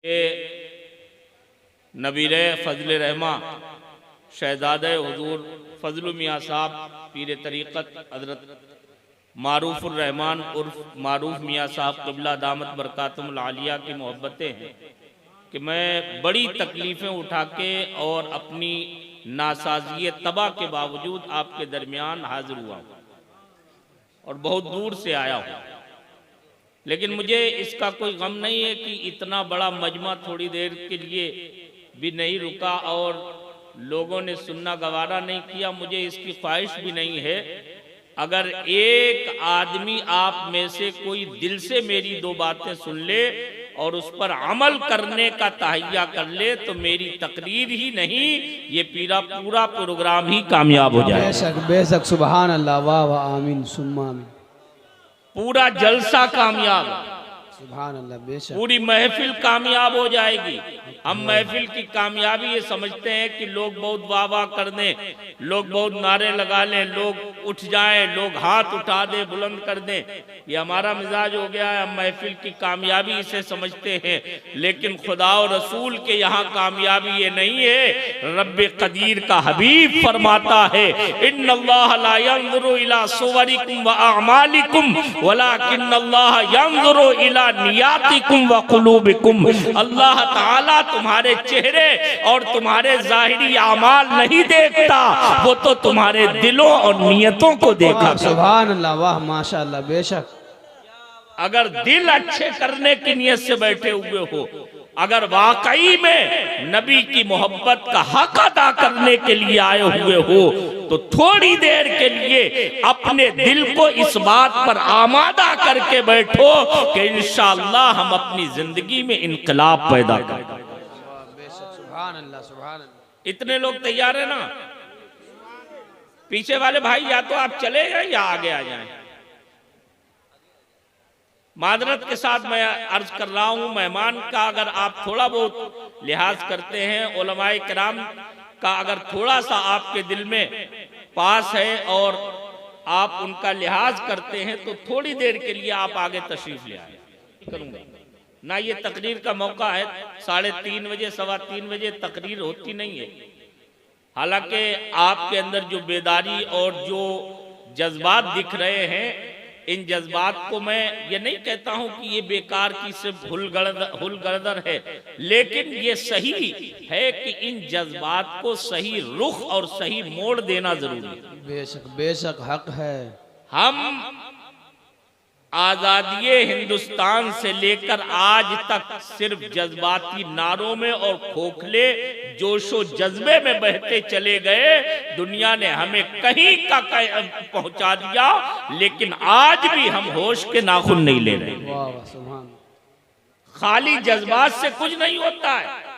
ये नबीर फजल रहमा शहजादे हुजूर फजल मियाँ साहब पीर तरीक़त हज़रत मारूफ़ुर रहमान उर्फ मारूफ मियाँ साहब क़िबला दामत बरकातुहुल आलिया की मोहब्बतें हैं कि मैं बड़ी तकलीफ़ें उठा के और अपनी नासाज़ियत तबाह के बावजूद आपके दरमियान हाजिर हुआ हूँ और बहुत दूर से आया हूँ। लेकिन मुझे इसका कोई गम नहीं है कि इतना बड़ा मजमा थोड़ी देर के लिए भी नहीं रुका और लोगों ने सुनना गवारा नहीं किया। मुझे इसकी ख्वाहिश भी नहीं है। अगर एक आदमी आप में से कोई दिल से मेरी दो बातें सुन ले और उस पर अमल करने का तहैया कर ले तो मेरी तकरीर ही नहीं, ये पूरा प्रोग्राम ही कामयाब हो जाए। बेशक बेशक, सुभान अल्लाह, वाह वाह, आमीन सुम्मा आमीन। पूरा जलसा कामयाब, सुभान अल्लाह, बेशक पूरी महफिल कामयाब हो जाएगी। हम महफिल की कामयाबी ये समझते हैं कि लोग बहुत वाह वाह कर दें, लोग बहुत नारे लगा लें, लोग उठ जाएं, लोग हाथ उठा दें, बुलंद कर दें। ये हमारा मिजाज हो गया है। हम महफिल की कामयाबी इसे समझते हैं, लेकिन खुदा और रसूल के यहाँ कामयाबी ये नहीं है। रब्बे कदीर का हबीब फरमाता है, इन्नल्लाह ला यंज़ुरु इला सुवरिकुम व अअमालिकुम वलाकिन्नल्लाह यंज़ुरु इला नियातिकुम व कुलूबिकुम। अल्लाह ताला तुम्हारे चेहरे और तुम्हारे जाहिरी आमाल नहीं देखता, वो तो तुम्हारे दिलों और नियतों को देखा। सुभान अल्लाह, वाह माशाअल्लाह, बेशक। अगर दिल अच्छे करने की नियत से बैठे हुए हो, अगर वाकई में नबी की मोहब्बत का हक अदा करने के लिए आए हुए हो, तो थोड़ी देर के लिए अपने दिल को इस बात पर आमादा करके बैठो कि इंशाअल्लाह हम अपनी जिंदगी में इनकलाब पैदा करें। सुभान अल्लाह, सुभान अल्लाह। इतने लोग तैयार है ना? पीछे वाले भाई या तो आप चले जाए या आगे आ जाएं। मादरत के साथ मैं अर्ज कर रहा हूं, मेहमान का अगर आप थोड़ा बहुत लिहाज करते हैं, उलमाए किराम का अगर थोड़ा सा आपके दिल में पास है और आप उनका लिहाज करते हैं, तो थोड़ी देर के लिए आप आगे तशरीफ ले आए। करूंगा ना, ये तकरीर का मौका है। 3:30 बजे 3:15 बजे तकरीर होती नहीं है। हालांकि आपके अंदर जो बेदारी और जो जज्बात दिख रहे हैं, इन जज्बात को मैं ये नहीं कहता हूं कि ये बेकार की सिर्फ हुलगर्दर है, लेकिन ये सही है कि इन जज्बात को सही रुख और सही मोड़ देना जरूरी है। बेशक बेशक, हक है। हम आजादी हिंदुस्तान से लेकर आज तक सिर्फ जज्बाती नारों में और खोखले जोशो जज्बे में बहते चले गए। दुनिया ने हमें कहीं का पहुंचा दिया, लेकिन आज भी हम होश के नाखून नहीं ले रहे। वाह वाह, सुभान। खाली जज्बात से कुछ नहीं होता है।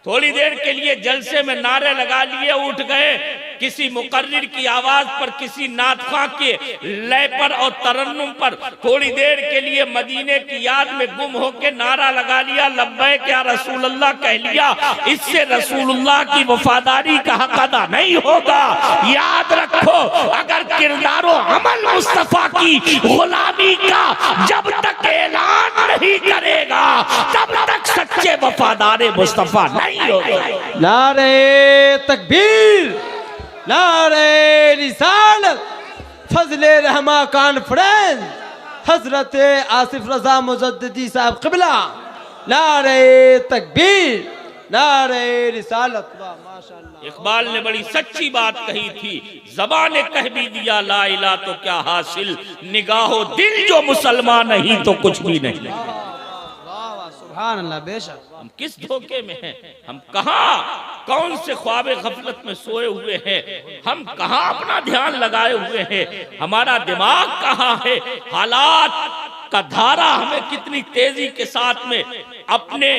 थोड़ी देर के लिए जलसे में नारे लगा लिए, उठ गए, किसी मुकर्रिर की आवाज पर, किसी नातखा के लय पर और तरन्नुम पर थोड़ी देर के लिए मदीने की याद में गुम होके नारा लगा लिया, लब्बैक या रसूलल्लाह कह लिया। इससे रसूलुल्लाह की वफादारी का हक अदा नहीं होगा। याद रखो, अगर किरदारो अमल मुस्तफा की गुलामी का जब तक ऐलान नहीं करेगा, तब तक सच्चे वफादार मुस्तफा नहीं होगा। नारे तकबीर, नारे रिसालत, फजले रहमा कॉन्फ्रेंस, हजरत आसिफ रजा मुजद्दिदी साहब क़िबला। नारे तकबीर, नारे रिसालत, वाह माशाअल्लाह। इकबाल ने बड़ी सच्ची बात कही थी, ज़बान ने कह भी दिया ला इला तो क्या हासिल, निगाहो दिल जो मुसलमान नहीं तो कुछ भी नहीं। सुभान अल्लाह, बेशक। हम किस धोखे में हैं? हम कहाँ कौन से ख्वाबे गफलत में सोए हुए हैं? हम कहाँ अपना ध्यान लगाए हुए हैं? हमारा दिमाग कहाँ है? हालात का धारा हमें कितनी तेजी के साथ में अपने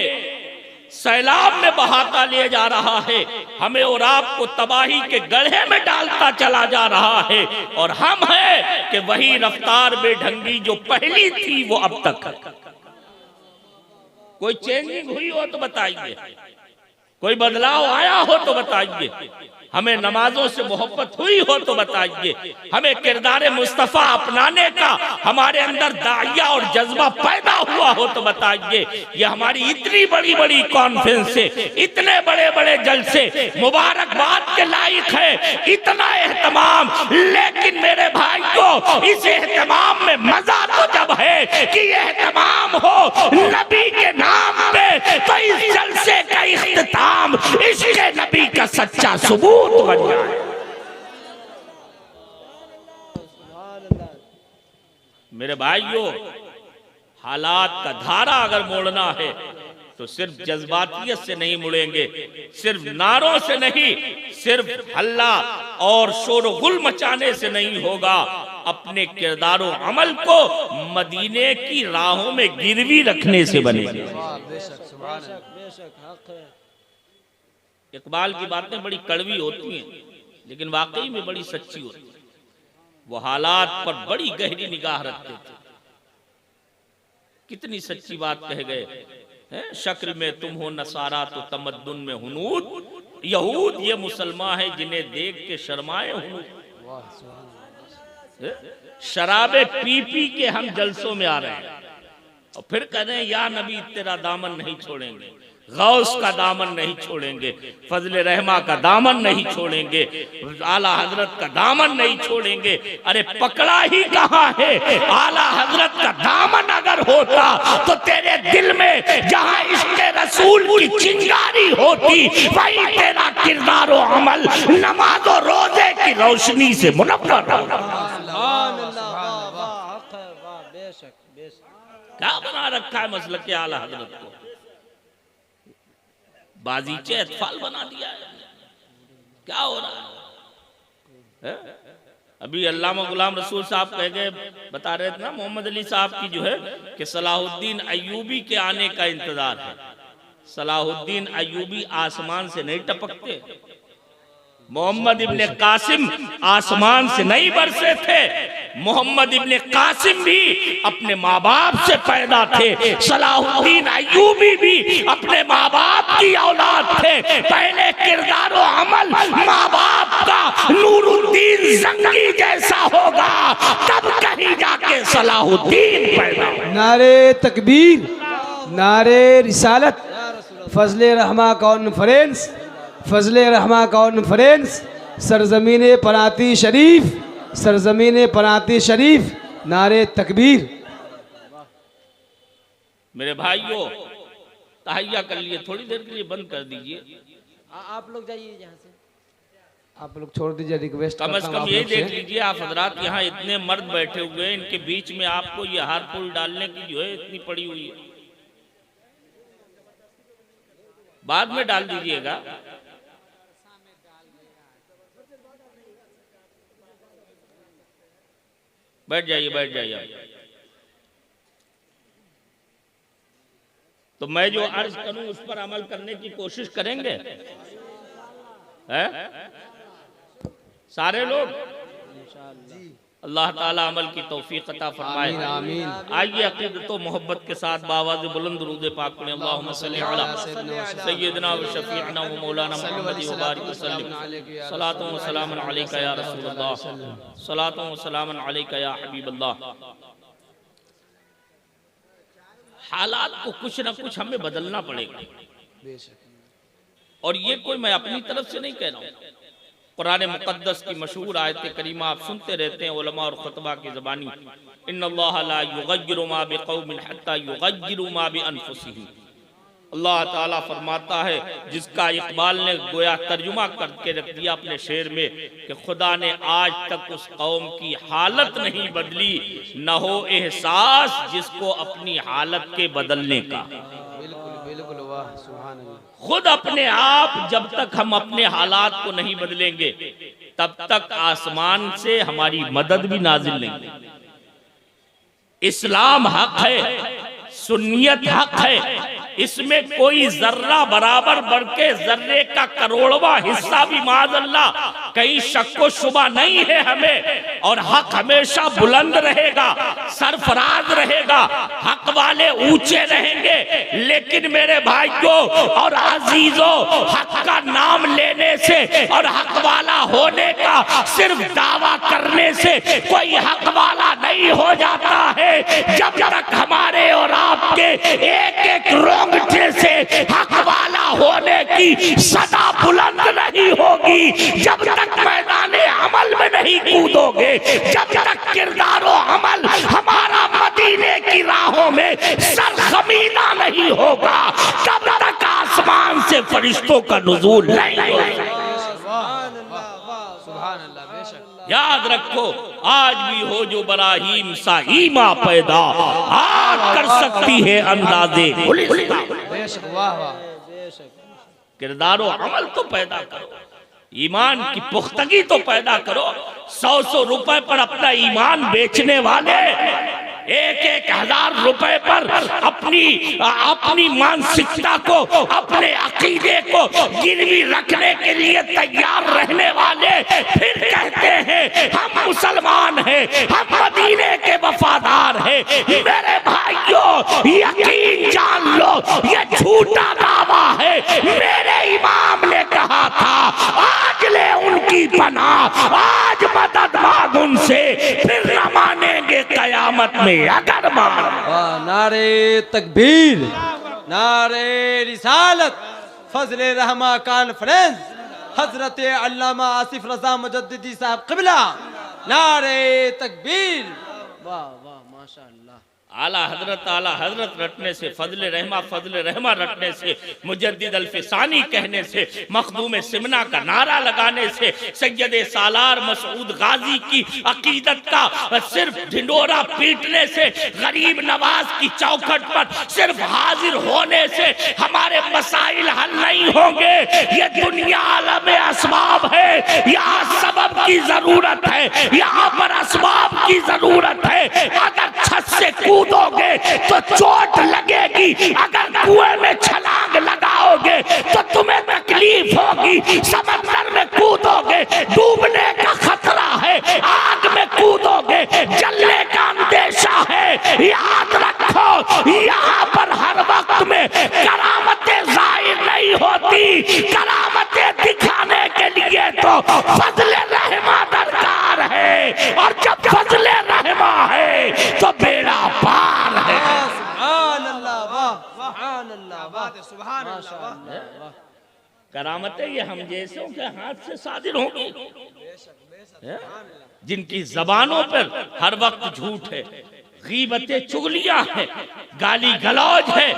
सैलाब में बहाता ले जा रहा है, हमें और आपको तबाही के गड्ढे में डालता चला जा रहा है। और हम हैं कि वही रफ्तार बेढंगी जो पहली थी वो अब तक है। कोई चेंजिंग हुई हो तो बताइए, कोई बदलाव आया हो तो बताइए, हमें नमाजों से मोहब्बत हुई हो तो बताइए, हमें किरदार मुस्तफा अपनाने का हमारे अंदर दाइया और जज्बा पैदा हुआ हो तो बताइए। ये हमारी इतनी बड़ी बड़ी कॉन्फ्रेंस से, इतने बड़े बड़े जलसे मुबारकबाद के लायक है, इतना एहतमाम। लेकिन मेरे भाई को इस एहतमाम में मजा तो जब है कि एहतमाम हो नबी के नाम पे, तो इस जलसे का इख्तिताम इसके नबी का सच्चा सबूत बन जाए। मेरे भाइयों, हालात का धारा अगर मोड़ना है तो सिर्फ जज्बातियत से नहीं मुड़ेंगे, सिर्फ नारों से नहीं, सिर्फ हल्ला और शोरगुल मचाने से नहीं होगा। अपने किरदारों अमल को मदीने की राहों में गिरवी रखने से बनेगा। इकबाल की बातें बड़ी कड़वी होती हैं, लेकिन वाकई में बड़ी सच्ची होती है। वो हालात पर बड़ी गहरी निगाह रखते थे। कितनी सच्ची बात कह गए, शक्ल में तुम हो नसारा तो तमद्दुन में हुनूद, यहूद ये मुसलमान है जिन्हें देख के शर्माए हुनूद। शराबे पी पी के हम जलसों में आ रहे हैं और फिर कह रहे हैं या नबी तेरा दामन नहीं छोड़ेंगे, गौस का दामन नहीं छोड़ेंगे, फजले रहमा का दामन नहीं छोड़ेंगे, आला हजरत का दामन नहीं छोड़ेंगे। अरे पकड़ा ही कहाँ है? आला हजरत का दामन अगर होता तो तेरे दिल में जहाँ इसके रसूल की चिंगारी होती, वही तेरा किरदार और अमल नमाज और रोजे की रोशनी से मुनव्वर होता। क्या बना रखा है मसलक के आला हजरत को? बाजीचे अतफाल बना दिया है। क्या हो रहा है? अभी अल्लामा गुलाम रसूल साहब कह गए, बता रहे थे ना मोहम्मद अली साहब की जो है कि सलाहुद्दीन अय्यूबी के आने का इंतजार है। सलाहुद्दीन अय्यूबी आसमान से नहीं टपकते, मोहम्मद इब्ने कासिम आसमान से नहीं बरसे थे, मोहम्मद इब्ने कासिम भी अपने माँ बाप से पैदा थे, सलाहुद्दीन अय्यूबी भी अपने माँ बाप की औलाद थे। पहले किरदार और अमल माँ बाप का नूरुद्दीन जंगी जैसा होगा, तब कहीं जाके सलाहुद्दीन पैदा। नारे तकबीर, नारे रिसालत, फजले रहमा कॉन्फ्रेंस, फजले रहमा कॉन्फ्रेंस, सरजमीन पनाती शरीफ, सरजमीन पनाती शरीफ, नारे तकबीर। मेरे भाइयों, तहैया कर लिए, थोड़ी देर के लिए बंद कर दीजिए। आप लोग जाइए यहाँ से, आप लोग छोड़ दीजिए, रिक्वेस्ट कम से कम यही देख लीजिए आप हजरात, यहाँ इतने मर्द बैठे हुए हैं, इनके बीच में आपको ये हार पुल डालने की जो है इतनी पड़ी हुई है, बाद में डाल दीजिएगा। बैठ जाइए, बैठ जाइए। तो मैं जो अर्ज करूं उस पर अमल करने की कोशिश करेंगे, है? सारे लोग? अल्लाह ताला अमल की तौफीक अता फरमाए। आमीन। आइए अक़ीदत व मोहब्बत के साथ बावाज़ बुलंद दुरूद पाक पढ़ें। अल्लाहुम्मा सल्लि अला सय्यिदना व शफीअना व मौलाना मुहम्मद व बारिक वसल्लम। सलातु व सलामुन अलैका या रसूलल्लाह, सलातु व सलामुन अलैका या हबीबल्लाह। हालात को कुछ ना कुछ हमें बदलना पड़ेगा, और ये कोई मैं अपनी तरफ से नहीं कह रहा हूँ। कुरान मुक़द्दस की मशहूर आयत करीमा आप सुनते रहते हैं उलमा और खुतबा की ज़बानी, इन्नल्लाह ला युग़य्यिरु मा बिक़ौमिन हत्ता युग़य्यिरु मा बिअनफुसिहिम। अल्लाह ताला फरमाता है, जिसका इकबाल ने गोया तर्जुमा करके रख दिया अपने शेर में कि खुदा ने आज तक उस कौम की हालत नहीं बदली, न हो एहसास जिसको अपनी हालत के बदलने का। बिल्कुल, वाह सुभान अल्लाह। खुद अपने आप जब तक हम अपने हालात को नहीं बदलेंगे, तब तक आसमान से हमारी मदद भी नाजिल नहीं। इस्लाम हक है, सुन्नियत हक है, इसमें कोई जर्रा बराबर बढ़ के जर्रे का करोड़वां हिस्सा भी माज़अल्लाह कहीं शक व शुबा नहीं है हमें, और हक हमेशा बुलंद रहेगा, सरफराज रहेगा, हक वाले ऊंचे रहेंगे। लेकिन मेरे भाइयों और अजीजों, हक का नाम लेने से और हक वाला होने का सिर्फ दावा करने से कोई हक वाला नहीं हो जाता है। जब तक हमारे और आपके एक एक रोंगटे से हक वाला होने की सदा बुलंद नहीं होगी, जब तक मैदाने अमल में नहीं कूदोगे, जब तक किरदारो अमल हमारा मदीने की राहों में सरखमीदा नहीं होगा, तब तक आसमान से फरिश्तों का नुज़ूल नहीं होगा। याद रखो, आज भी हो जो बराहीम सा ईमा पैदा, आज कर सकती है अंदाजे किरदारो अमल तो पैदा करो, ईमान की पुख्तगी तो पैदा करो। 100 रुपए पर अपना ईमान बेचने वाले 1,000 रुपए पर अपनी मानसिकता को, अपने अकीदे को गिरवी रखने के लिए तैयार रहने वाले फिर कहते हैं हम मुसलमान हैं, हम मदीने के वफादार हैं। मेरे भाइयों, यकीन जान लो, ये झूठा दावा है। मेरे इमाम ने कहा था आज ले उनकी पनाह, आज मदद मांग उनसे, फिर न मानेंगे कयामत में अगर मान। नारे तकबीर, नारे रिसालत, फजले रहमा कॉन्फ्रेंस, हजरत अल्लामा आसिफ रजा मुजद्दिदी साहब क़िबला, नारे तकबीर। वाह वाह माशाअल्लाह। आला हजरत रटने से, फजले रहमा रटने से, मुजद्दिद अल्फिसानी कहने से, मखदूम सिमना का नारा लगाने से, सैयद सालार मसूद गाजी की अकीदत का सिर्फ ढिंडोरा पीटने से, गरीब नवाज की चौखट पर सिर्फ हाजिर होने से हमारे मसाइल हल नहीं होंगे। ये दुनिया आलम असबाब है, यहाँ सबब की जरूरत है, यहाँ पर असबाब की जरूरत है। अगर छत से कूदोगे तो चोट लगेगी, अगर कुएं में छलांग लगाओगे तो तुम्हें तकलीफ होगी, समंदर में कूदोगे डूबने का खतरा है, आग में कूदोगे जलने का अंदेशा है। याद रखो, यहाँ पर हर वक्त में करामतें जाहिर नहीं होती, करामतें दिखाने के लिए तो फजले रहमा दरकार है, और जब फजले रहमा है तो बेड़ा पार है। सुभान अल्लाह, वाह सुभान अल्लाह, वाह सुभान अल्लाह। करामतें ये हम जैसों के हाथ से सादिर होंगी, जिनकी जबानों पर हर वक्त झूठ है, गीबतें चुगलियां हैं, गाली गलौज है,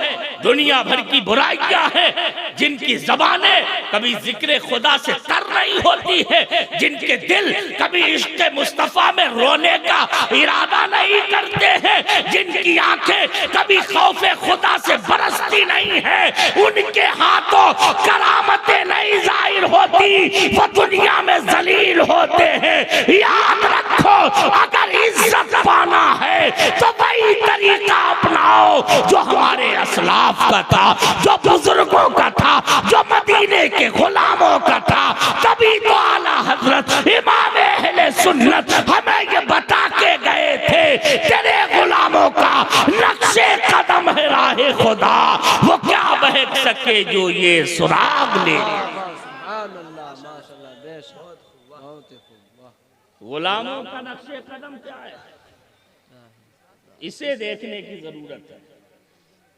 दुनिया भर की बुराइयां हैं, जिनकी जबानें कभी जिक्र खुदा से तर नहीं होती है, जिनके दिल कभी इश्क मुस्तफा में रोने का इरादा नहीं करते हैं, जिनकी आंखें कभी खौफे खुदा से बरसती नहीं है, उनके हाथों करामतें नहीं जाहिर होती, वो दुनिया में जलील होते हैं। याद रखो, अगर इज्जत पाना है तो वही तरीका अपनाओ जो हमारे असलाफ का था, जो बुजुर्गों का था, जो मदीने के गुलामों का था। तभी तो आला हजरत इमाम अहले सुन्नत हमें ये बता के गए थे, तेरे गुलामों का नक्शे कदम है राहे खुदा, वो क्या बहक सके जो ये सुराग ले। गुलामों का नक्शे कदम क्या है, इसे देखने की जरूरत है।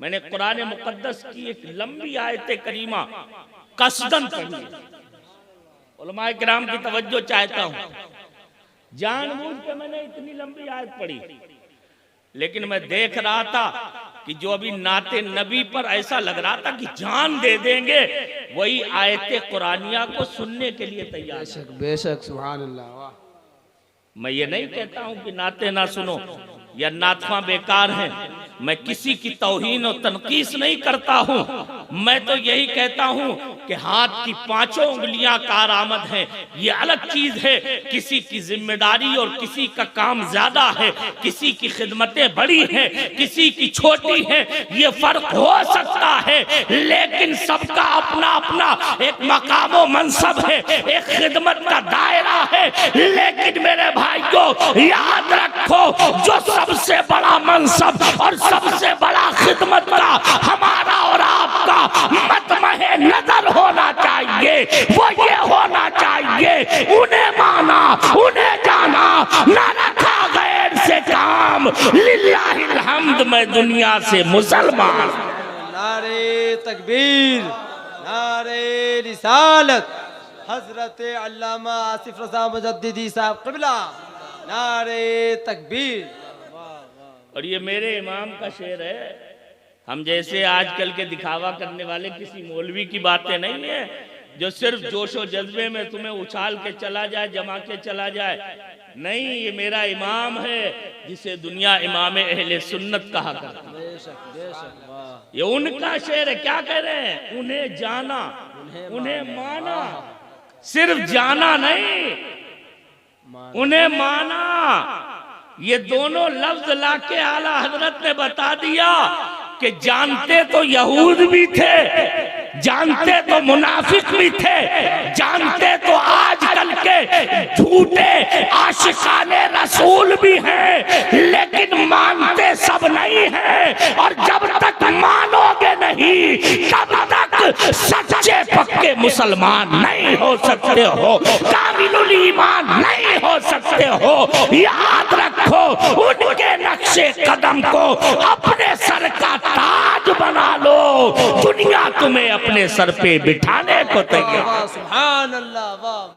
मैंने कुरान मुकद्दस की एक लंबी आयत करीमा कसदन पढ़ी, उलमाए किराम की तवज्जो चाहता हूं, जानबूझ के मैंने इतनी लंबी आयत पढ़ी, लेकिन मैं देख रहा था कि जो अभी नाते नबी पर ऐसा लग रहा था कि जान दे देंगे, वही आयत कुरानिया को सुनने के लिए तैयार। बेशक बेशक, सुभान अल्लाह। मैं ये नहीं कहता हूं कि नाते ना सुनो या नातवा बेकार हैं, मैं किसी की तौहीन और तनकीस नहीं करता हूं, मैं तो यही कहता हूं कि हाथ की पांचों उंगलियां कारआमद हैं, ये अलग चीज है। किसी की जिम्मेदारी और किसी का काम ज्यादा है, किसी की खिदमतें बड़ी हैं, किसी की छोटी हैं, ये फर्क हो सकता है, लेकिन सबका अपना अपना एक मकाम व मनसब है, एक खिदमत का दायरा है। लेकिन मेरे भाइयों याद रखो, जो सबसे बड़ा मनसब और सबसे बड़ा खिदमत का हमारा और आपका मतमहे नजर होना चाहिए, वो ये होना चाहिए, उन्हें माना, उन्हें जाना, ना रखा गैर से काम, लिल्लाहिल हम्द, मैं दुनिया से मुसलमान। नारे तकबीर, नारे रिसालत, हजरत अल्लामा आसिफ रज़ा मुजद्दिदी साहब क़िबला, नारे तकबीर। और ये मेरे इमाम का शेर है। हम जैसे आजकल के दिखावा करने वाले किसी मौलवी की बातें नहीं है, जो सिर्फ जोशो जज्बे में तुम्हें उछाल के चला जाए, जमा के चला जाए। नहीं, ये मेरा इमाम है, जिसे दुनिया इमाम अहले सुन्नत कहा करती है। ये उनका शेर है। क्या कह रहे हैं? उन्हें जाना, उन्हें माना, सिर्फ जाना नहीं, उन्हें माना। ये दोनों लफ्ज लाके आला हजरत ने बता दिया कि जानते तो यहूद भी थे, जानते तो मुनाफिक भी थे, जानते तो आजकल के झूठे आशिकाने रसूल भी हैं, लेकिन मानते सब नहीं हैं। और जब तक मानोगे नहीं, तब तक सच्चे पक्के मुसलमान नहीं हो सकते हो, कामिलुल ईमान नहीं हो सकते हो। याद रखो, उनके नक्शे कदम को अपने सर का ताज बना लो, दुनिया तुम्हें अपने सर पे बिठाने को तैयार। सुभान अल्लाह, वाह।